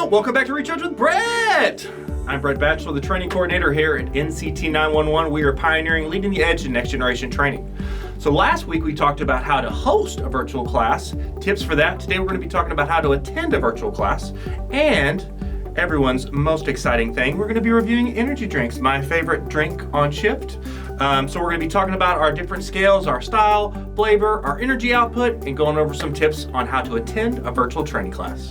Well, welcome back to Recharge with Brett. I'm Brett Batchelor, the training coordinator here at NCT 911. We are pioneering, leading the edge in next generation training. So last week we talked about how to host a virtual class, tips for that. Today we're going to be talking about how to attend a virtual class, and everyone's most exciting thing, we're going to be reviewing energy drinks, my favorite drink on shift. So we're going to be talking about our different scales, our style, flavor, our energy output, and going over some tips on how to attend a virtual training class.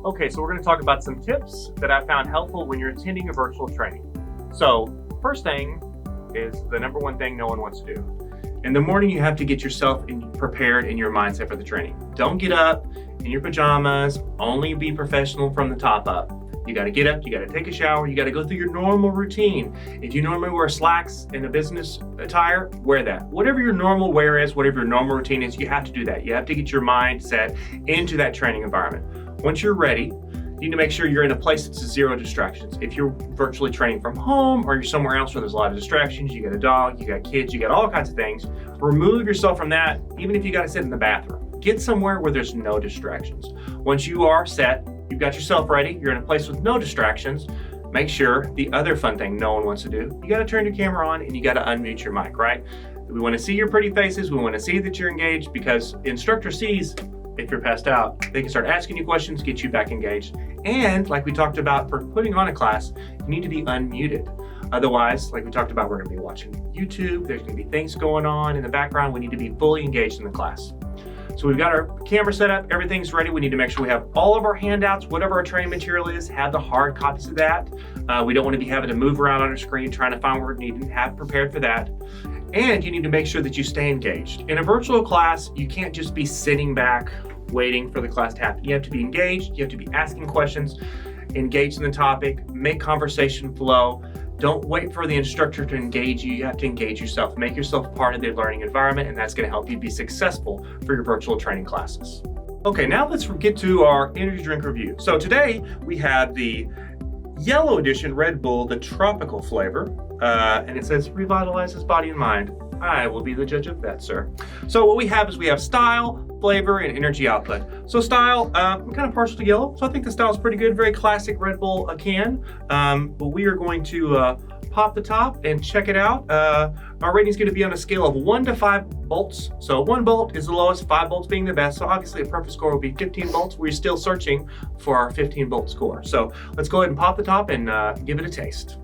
Okay, so we're going to talk about some tips that I found helpful when you're attending a virtual training. So first thing is the number one thing no one wants to do. In the morning, you have to get yourself prepared in your mindset for the training. Don't get up in your pajamas, only be professional from the top up. You got to get up, you got to take a shower, you got to go through your normal routine. If you normally wear slacks and a business attire, wear that. Whatever your normal wear is, whatever your normal routine is, you have to do that. You have to get your mindset into that training environment. Once you're ready, you need to make sure you're in a place that's zero distractions. If you're virtually training from home or you're somewhere else where there's a lot of distractions, you got a dog, you got kids, you got all kinds of things, remove yourself from that, even if you got to sit in the bathroom. Get somewhere where there's no distractions. Once you are set, you've got yourself ready, you're in a place with no distractions, make sure the other fun thing no one wants to do, you got to turn your camera on and you got to unmute your mic, right? We want to see your pretty faces, we want to see that you're engaged, because the instructor sees if you're passed out, they can start asking you questions, get you back engaged. And like we talked about for putting on a class, you need to be unmuted. Otherwise, like we talked about, we're going to be watching YouTube. There's going to be things going on in the background. We need to be fully engaged in the class. So we've got our camera set up, everything's ready. We need to make sure we have all of our handouts, whatever our training material is, have the hard copies of that. We don't want to be having to move around on our screen, trying to find where we need to have prepared for that. And you need to make sure that you stay engaged. In a virtual class, you can't just be sitting back waiting for the class to happen. You have to be engaged, you have to be asking questions, engaged in the topic, make conversation flow. Don't wait for the instructor to engage you. You have to engage yourself. Make yourself part of the learning environment, and that's going to help you be successful for your virtual training classes. Okay, now let's get to our energy drink review. So today we have the Yellow Edition Red Bull, the tropical flavor, and it says revitalizes body and mind. I will be the judge of that, sir. So what we have is we have style, flavor, and energy output. So style, I'm kind of partial to yellow, so I think the style is pretty good. Very classic Red Bull can. But we are going to pop the top and check it out. Our rating is going to be on a scale of 1 to 5 volts. So 1 volt is the lowest, 5 volts being the best. So obviously a perfect score would be 15 volts. We're still searching for our 15 volt score. So let's go ahead and pop the top and give it a taste.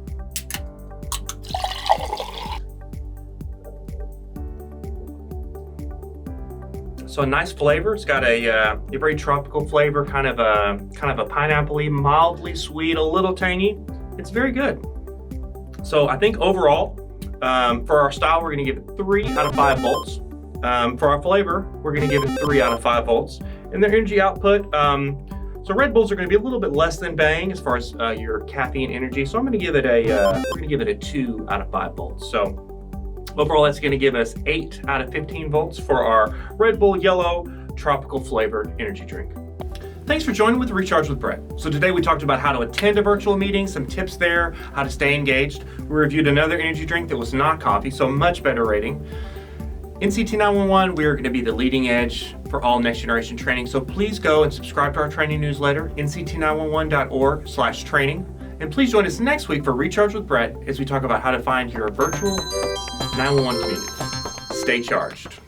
So a nice flavor. It's got a very tropical flavor, kind of a pineapple-y, mildly sweet, a little tangy. It's very good. So I think overall, for our style, we're going to give it 3 out of 5 volts. For our flavor, we're going to give it 3 out of 5 volts. And the energy output, so Red Bulls are going to be a little bit less than Bang as far as your caffeine energy. So I'm going to give it a 2 out of 5 volts. So overall, that's going to give us 8 out of 15 volts for our Red Bull Yellow tropical flavored energy drink. Thanks for joining with Recharge with Brett. So today we talked about how to attend a virtual meeting, some tips there, how to stay engaged. We reviewed another energy drink that was not coffee, so much better rating. NCT 911, we are going to be the leading edge for all next generation training. So please go and subscribe to our training newsletter, nct911.org/training. And please join us next week for Recharge with Brett as we talk about how to find your virtual 911 community. Stay charged.